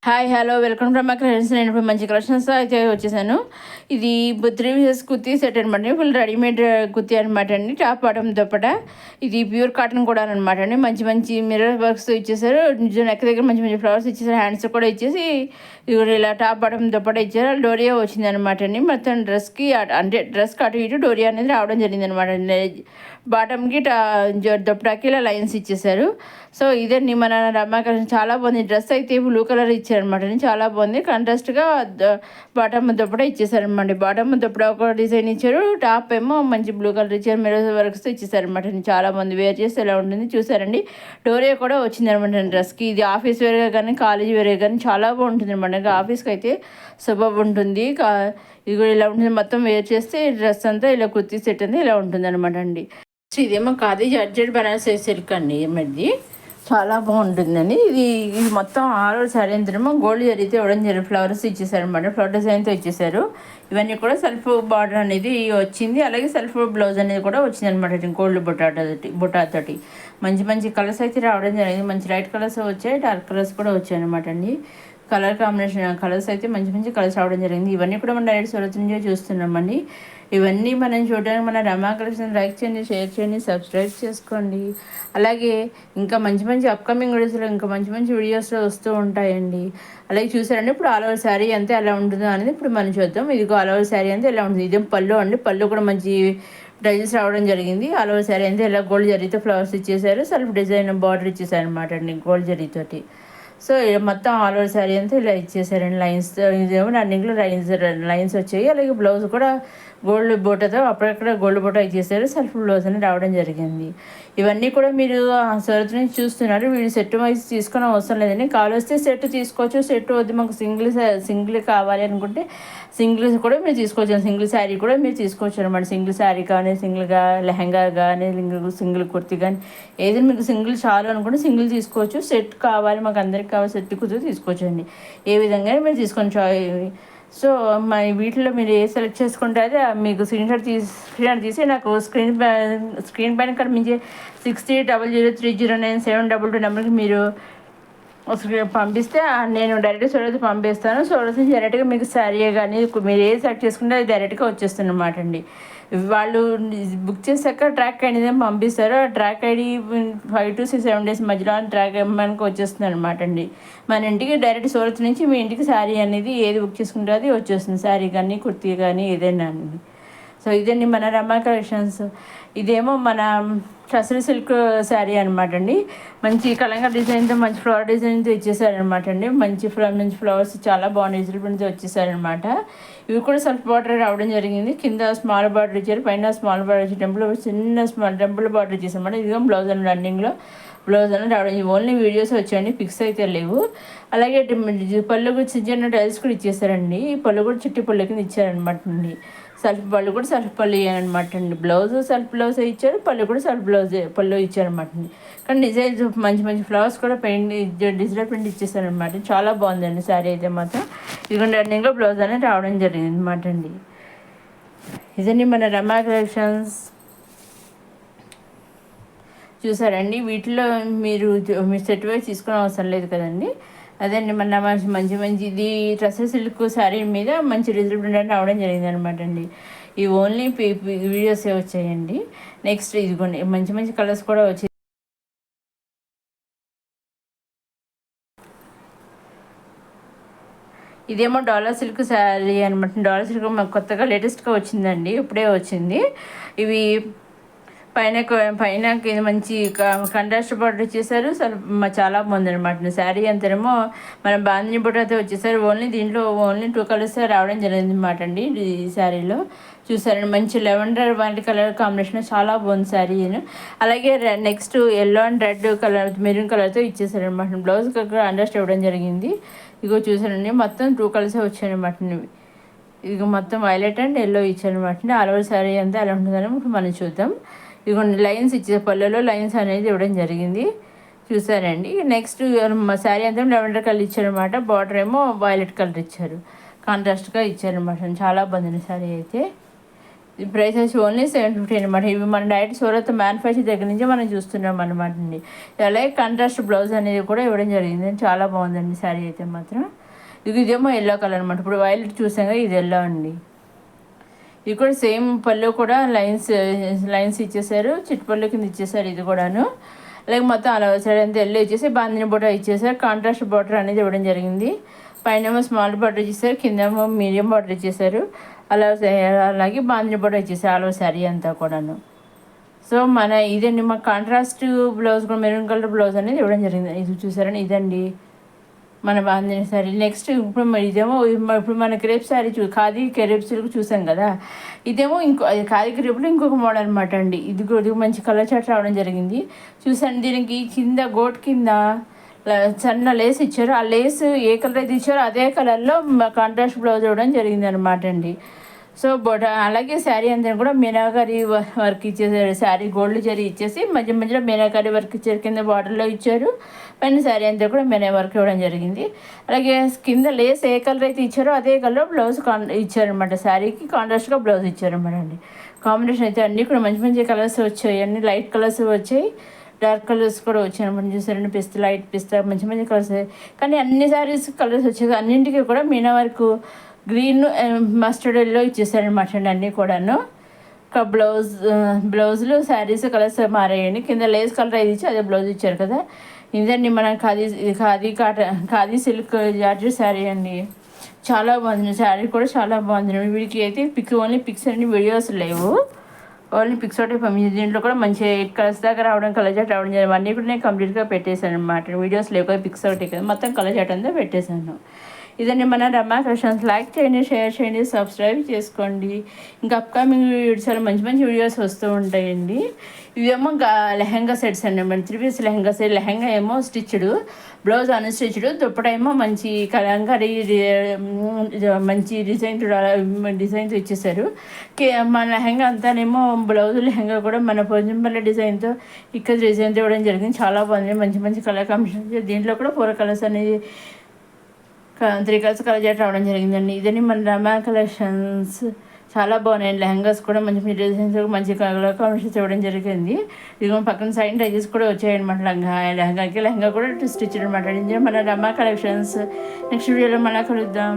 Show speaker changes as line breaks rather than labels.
Hi hello welcome to my collections. నేను ఇప్పుడు మంచి కలెక్షన్స్ అయితే వచ్చేసాను. ఇది 3 పీసెస్ కుర్తీ సెట్ అనమాట. ఫుల్ రెడీమేడ్ కుర్తీ అనమాట అండి. Top bottom dupatta. ఇది ప్యూర్ కాటన్ కూడా అనమాట అండి. మంచి మంచి మిర్రర్ వర్క్స్ ఇచ్చేసారు. నెక్ దగ్గర మంచి మంచి ఫ్లవర్స్ ఇచ్చేసారు. హ్యాండ్స్ కూడా ఇచ్చేసి ఇది ఇలా టాప్ బాటమ్ దుప్పట ఇచ్చారు. డోరియా వచ్చింది అనమాట అండి. మొత్తం డ్రెస్కి అంటే డ్రెస్కి అటు ఇటు డోరియా అనేది రావడం జరిగింది అనమాట అండి. బాటమ్కి దుప్పటాకి ఇలా లైన్స్ ఇచ్చేసారు. సో ఇదండి మన రమా కలెక్షన్. చాలా బాగుంది. డ్రెస్ అయితే బ్లూ కలర్ ఇచ్చారనమాట. చాలా బాగుంది. కాంట్రాస్ట్గా బాటమ్ దుప్పట ఇచ్చేసారనమాట. బాటమ్ దుప్పట ఒక డిజైన్ ఇచ్చారు. టాప్ ఏమో మంచి బ్లూ కలర్ ఇచ్చారు. మిర్రర్ వర్క్స్తో ఇచ్చేసారనమాట. చాలా బాగుంది. వేర్ చేస్తే ఎలా ఉంటుంది చూసారండి. డోరియా కూడా వచ్చిందనమాట డ్రెస్కి. ఇది ఆఫీస్ వేర్గా కానీ కాలేజ్ వేర్గా కానీ చాలా బాగుంటుంది అనమాట. ఆఫీస్కి అయితే సూపర్ ఉంటుంది. ఇది కూడా ఇలా ఉంటుంది. మొత్తం వేర్ చేస్తే డ్రెస్ అంతా ఇలా కుర్తీ సెట్ అంతా ఇలా ఉంటుంది అనమాట అండి. సో ఇదేమో ఖాదీ జార్జెట్ బనారస్ సిల్క్ అండి. ఏమది చాలా బాగుంటుందండి. ఇది మొత్తం ఆల్ ఓవర్ శారీ అంతేమో గోల్డ్ జరిగితే ఇవ్వడం జరిగింది. ఫ్లవర్స్ ఇచ్చేసారు అనమాట. ఫ్లవర్ డిజైన్తో ఇచ్చేసారు. ఇవన్నీ కూడా సెల్ఫ్ బార్డర్ అనేది వచ్చింది. అలాగే సెల్ఫ్ బ్లౌజ్ అనేది కూడా వచ్చింది అనమాట. గోల్డ్ బుటాతోటి మంచి మంచి కలర్స్ అయితే రావడం జరిగింది. మంచి లైట్ కలర్స్ వచ్చాయి, డార్క్ కలర్స్ కూడా వచ్చాయి అనమాట అండి. కలర్ కాంబినేషన్ కలర్స్ అయితే మంచి మంచి కలర్స్ రావడం జరిగింది. ఇవన్నీ కూడా మనం డైరెక్ట్ సూరత్ నుంచే చూస్తున్నామండి. ఇవన్నీ మనం చూడడానికి మన రమా కలెక్షన్ లైక్ చేయండి, షేర్ చేయండి, సబ్స్క్రైబ్ చేసుకోండి. అలాగే ఇంకా మంచి మంచి అప్కమింగ్ వీడియోస్లో ఇంకా మంచి మంచి వీడియోస్లో వస్తూ ఉంటాయండి. అలాగే చూసారండి. ఇప్పుడు ఆల్ ఓవర్ శారీ అంతే ఎలా ఉంటుందో అనేది ఇప్పుడు మనం చూద్దాం. ఇదిగో ఆల్ ఓవర్ శారీ అంతే ఎలా ఉంటుంది. ఇదేం పళ్ళు అండి. పళ్ళు కూడా మంచి డిజైన్స్ రావడం జరిగింది. ఆల్ ఓవర్ శారీ అంతే ఎలా గోల్డ్ జరీతో ఫ్లవర్స్ ఇచ్చేసారు. సెల్ఫ్ డిజైన్ బార్డర్ ఇచ్చేసారు అనమాట అండి గోల్డ్ జరీతోటి. సో మొత్తం ఆల్ ఓవర్ శారీ అంతా ఇలా ఇచ్చేసారండి. లైన్స్ ఇదేమో రన్నింగ్లో లైన్స్ వచ్చాయి. అలాగే బ్లౌజ్ కూడా గోల్డ్ బోటతో అప్పుడక్కడ గోల్డ్ బోట ఇచ్చేసారు. సెల్ఫ్ బ్లౌజ్ అని రావడం జరిగింది. ఇవన్నీ కూడా మీరు సూరత్ నుంచి చూస్తున్నారు. వీళ్ళు సెట్ వైజ్ తీసుకునే అవసరం లేదండి. కావాల్స్తే సెట్ తీసుకోవచ్చు. సెట్ వద్దు మాకు సింగిల్ కావాలి అనుకుంటే సింగిల్ కూడా మీరు తీసుకోవచ్చు. సింగిల్ శారీ కూడా మీరు తీసుకోవచ్చు అనమాట. సింగిల్ శారీ కానీ సింగిల్గా లెహంగా కానీ సింగిల్ కుర్తీ కానీ ఏదైనా మీకు సింగిల్ చాలు అనుకుంటే సింగిల్ తీసుకోవచ్చు. సెట్ కావాలి మాకు అందరికి కావాలి సెట్ కుర్తీ తీసుకోవచ్చు అండి. ఏ విధంగా మీరు తీసుకోవచ్చు. సో మా వీటిలో మీరు ఏ సెలెక్ట్ చేసుకుంటే అదే మీకు స్క్రీన్ తీసి నాకు స్క్రీన్ పైన కనిపించే 600030097222 నెంబర్కి మీరు పంపిస్తే నేను డైరెక్ట్గా సూరత్ పంపిస్తాను. సూరత్ నుంచి డైరెక్ట్గా మీకు శారీ కానీ మీరు ఏ సెలెక్ట్ చేసుకుంటే అది డైరెక్ట్గా వచ్చేస్తుంది అనమాట అండి. వాళ్ళు బుక్ చేశాక ట్రాక్ ఐడి పంపిస్తారు. ఆ ట్రాక్ ఐడి 5 to 7 days మధ్యలో ట్రాక్ మనకు వచ్చేస్తుంది అనమాట అండి. మన ఇంటికి డైరెక్ట్ సూరత్ నుంచి మీ ఇంటికి శారీ అనేది ఏది బుక్ చేసుకుంటే అది వచ్చేస్తుంది. శారీ కానీ కుర్తీ కానీ ఏదైనా అండి. సో ఇదండి మన రమా కలెక్షన్స్. ఇదేమో మన టసర్ సిల్క్ శారీ అనమాట అండి. మంచి కలంగా డిజైన్తో మంచి ఫ్లవర్ డిజైన్తో ఇచ్చేసారనమాట అండి. మంచి ఫ్లవర్స్ చాలా బాగున్నాయి. డిజిటల్ వచ్చేసారనమాట. ఇవి కూడా సెల్ఫ్ బార్డర్ రావడం జరిగింది. కింద స్మాల్ బార్డర్ ఇచ్చారు, పైన స్మాల్ బార్డర్ ఇచ్చి టెంపుల్ బార్డర్ ఇచ్చేసారనమాట. ఇదిగో బ్లౌజ్ అని రన్నింగ్లో బ్లౌజ్ అని రావడం. ఓన్లీ వీడియోస్ వచ్చాయండి, పిక్స్ అయితే లేవు. అలాగే పళ్ళు కూడా చిన్న టైల్స్ కూడా ఇచ్చేసారండి. ఈ పళ్ళు కూడా చిట్టి పళ్ళు కింద ఇచ్చారనమాట అండి. సెల్ఫ్ పళ్ళు కూడా సెల్ఫ్ పళ్ళు ఇవ్వనమాట అండి. బ్లౌజ్ సెల్ఫ్ బ్లౌజ్ ఇచ్చారు, పళ్ళు కూడా సెల్ఫ్ పళ్ళు ఇచ్చారనమాట అండి. కానీ డిజైన్స్ మంచి మంచి ఫ్లవర్స్ కూడా డిజిటల్ ప్రింట్ ఇచ్చేసారనమాట. చాలా బాగుందండి శారీ అయితే మాత్రం. ఇదిగోండి రన్నింగ్లో బ్లౌజ్ అనేది రావడం జరిగింది అనమాట అండి. ఇదండి మన రమా కలెక్షన్స్. చూసారండి. వీటిలో మీరు సెట్ వైజ్ తీసుకునే అవసరం లేదు కదండి. అదండి మన మంచి ఇది టసర్ సిల్క్ శారీ మీద మంచి డిజిటల్ ప్రింట్ రావడం జరిగింది అనమాట అండి. ఇవి ఓన్లీ వీడియోసే వచ్చాయండి. నెక్స్ట్ ఇదిగోండి మంచి మంచి కలర్స్ కూడా వచ్చాయి. ఇదేమో డాలర్ సిల్క్ శారీ అనమాట. డాలర్ సిల్క్ మాకు కొత్తగా లేటెస్ట్గా వచ్చిందండి, ఇప్పుడే వచ్చింది. ఇవి పైన మంచి కంట్రాస్ట్ బార్డర్ ఇచ్చేసారు. చాలా బాగుంది అనమాట శారీ అంతేమో మన బాందిని బుట్టతో వచ్చేసారు. దీంట్లో ఓన్లీ 2 కలర్స్ రావడం జరిగింది అనమాట అండి ఈ శారీలో. చూసారండి మంచి లెవెండర్ వైట్ కలర్ కాంబినేషన్ చాలా బాగుంది శారీ. అలాగే next yellow and red colour maroon కలర్తో ఇచ్చేసారు అనమాట. బ్లౌజ్ అండర్స్ట్ ఇవ్వడం జరిగింది. ఇగో చూసారండి మొత్తం 2 కలర్సే వచ్చాయన్నమాట. ఇదిగో మొత్తం వైలెట్ అండ్ ఎల్లో ఇచ్చారనమాట. ఆల్ ఓవర్ శారీ అంతా ఎలా ఉంటుందని మనం చూద్దాం. ఇదిగోండి లైన్స్ ఇచ్చే పళ్ళలో లైన్స్ అనేది ఇవ్వడం జరిగింది. చూసారండి. నెక్స్ట్ శారీ అంతా లెవెండర్ కలర్ ఇచ్చారనమాట. బార్డర్ ఏమో వైలెట్ కలర్ ఇచ్చారు, కాంట్రాస్ట్గా ఇచ్చారనమాట. చాలా బాగుంది శారీ అయితే. ఈ ప్రైస్ వచ్చి ఓన్లీ 750 అనమాట. ఇవి మన డైరెక్ట్ సూరత్ మ్యానుఫ్యాక్చర్ దగ్గర నుంచి మనం చూస్తున్నాం అనమాట అండి. అలాగే కాంట్రాస్ట్ బ్లౌజ్ అనేది కూడా ఇవ్వడం జరిగింది. చాలా బాగుందండి శారీ అయితే మాత్రం. ఇదేమో ఎల్లో కలర్ అనమాట. ఇప్పుడు వైలెట్ చూసాం కదా, ఇది ఎల్లో అండి. ఇది కూడా సేమ్ పళ్ళు కూడా లైన్స్ ఇచ్చేసారు, చిట్టుపళ్ళు కింద ఇచ్చేసారు ఇది కూడాను. అలాగే మొత్తం అలా సైడ్ అంతా ఎల్లో ఇచ్చేసి బాందిని బోర్డర్ ఇచ్చేసారు. కాంట్రాస్ట్ బార్డర్ అనేది ఇవ్వడం జరిగింది. పైన స్మాల్ బార్డర్ ఇచ్చేసారు, కిందేమో మీడియం బార్డర్ ఇచ్చేసారు. అలాగే బాందిని బోర్డర్ ఇచ్చేసారు ఆల్ ఓవర్ శారీ అంతా కూడాను. సో ఇదండి మా కాంట్రాస్ట్ బ్లౌజ్ కూడా మెరూన్ కలర్ బ్లౌజ్ అనేది ఇవ్వడం జరిగింది. ఇది చూసారని ఇదండి మన బాందిని శారీ. నెక్స్ట్ ఇప్పుడు ఇదేమో ఇప్పుడు మన crepe sari khadi crepe silk చూసాం కదా, ఇదేమో ఖాదీ క్రేప్లో ఇంకొక మోడల్ అనమాట అండి. ఇది మంచి కలర్ చాట్ రావడం జరిగింది. చూసాను దీనికి కింద గోట్ కింద సన్న లేస్ ఇచ్చారు. ఆ లేస్ ఏ కలర్ అయితే ఇచ్చారో అదే కలర్లో కాంట్రాస్ట్ బ్లౌజ్ ఇవ్వడం జరిగింది అనమాట అండి. సో అలాగే శారీ అంతా కూడా మీనాకారి వర్క్ ఇచ్చేసారు. శారీ గోల్డ్ జరీ ఇచ్చేసి మధ్యలో మీనాకారి వర్క్ ఇచ్చారు. కింద బార్డర్లో ఇచ్చారు, పైన శారీ అంతా కూడా మీనా వర్క్ ఇవ్వడం జరిగింది. అలాగే కింద లేస్ ఏ కలర్ అయితే ఇచ్చారో అదే కలర్ బ్లౌజ్ ఇచ్చారనమాట. శారీకి కాంట్రాస్ట్గా బ్లౌజ్ ఇచ్చారనమాట అండి. కాంబినేషన్ అయితే అన్నీ కూడా మంచి మంచి కలర్స్ వచ్చాయి. అన్ని లైట్ కలర్స్ వచ్చాయి, డార్క్ కలర్స్ కూడా వచ్చాయి అనమాట. చూసారండి లైట్ పిస్తా మంచి మంచి కలర్స్. కానీ అన్ని శారీస్ కలర్స్ వచ్చాయి. అన్నింటికి కూడా Meena work green mustard yellow ఇచ్చేసారనమాట అండి అన్నీ కూడాను. బ్లౌజులు శారీస్ కలర్స్ మారాయండి. కింద లేస్ కలర్ అయితే ఇచ్చి అదే బ్లౌజ్ ఇచ్చారు కదా. ఇదండి మన ఖాదీ సిల్క్ జార్జెట్ శారీ అండి. చాలా బాగుంది శారీ కూడా, చాలా బాగుంది. వీడికి అయితే ఓన్లీ పిక్స్ అన్ని వీడియోస్ లేవు, ఓన్లీ పిక్స్ ఒకటి పంపించింది. దీంట్లో కూడా మంచి 8 కలర్స్ దాకా రావడం, కలర్ చాట్ రావడం జరిగింది. అన్నీ కూడా నేను కంప్లీట్గా పెట్టేశాను అనమాట. వీడియోస్ లేవు కదా, పిక్స్ ఒకటి కదా, మొత్తం కలర్ చాట్ అంతా పెట్టేశాను. ఇదండి మన రమా కలెక్షన్స్. లైక్ చేయండి, షేర్ చేయండి, సబ్స్క్రైబ్ చేసుకోండి. ఇంకా అప్కమింగ్ వీడియోస్ మంచి మంచి వీడియోస్ వస్తూ ఉంటాయండి. ఇవేమో లెహంగా సెట్స్ అండి. మన 3 పీస్ లెహంగా సెట్. లెహంగా ఏమో స్టిచ్డ్, బ్లౌజ్ అన్స్టిచ్డ్, దుప్పటేమో మంచి కలంకారీ మంచి డిజైన్తో ఇచ్చేసారు. మన లెహంగా అంతానేమో బ్లౌజ్ లెహంగా కూడా మన పోజంపల్లి డిజైన్తో ఇక్కడ డిజైన్తో ఇవ్వడం జరిగింది. చాలా బాగుంది, మంచి మంచి కలర్ కాంబినేషన్. దీంట్లో కూడా 4 కలర్స్ అనేది 3 కలర్స్ కలర్ చేయడం రావడం జరిగిందండి. ఇదని మన రమా కలెక్షన్స్. చాలా బాగున్నాయండి. లెహంగాస్ కూడా మంచి మంచి డిజైన్స్, మంచి కలర్ కాంబినేషన్స్ ఇవ్వడం జరిగింది. ఇదిగో పక్కన సైడ్ డ్రెస్సెస్ కూడా వచ్చాయన్నమాట. లెహంగా కూడా స్టిచ్ అనమాట. మన రమా కలెక్షన్స్. నెక్స్ట్ వీడియోలో మళ్ళీ కలుద్దాం.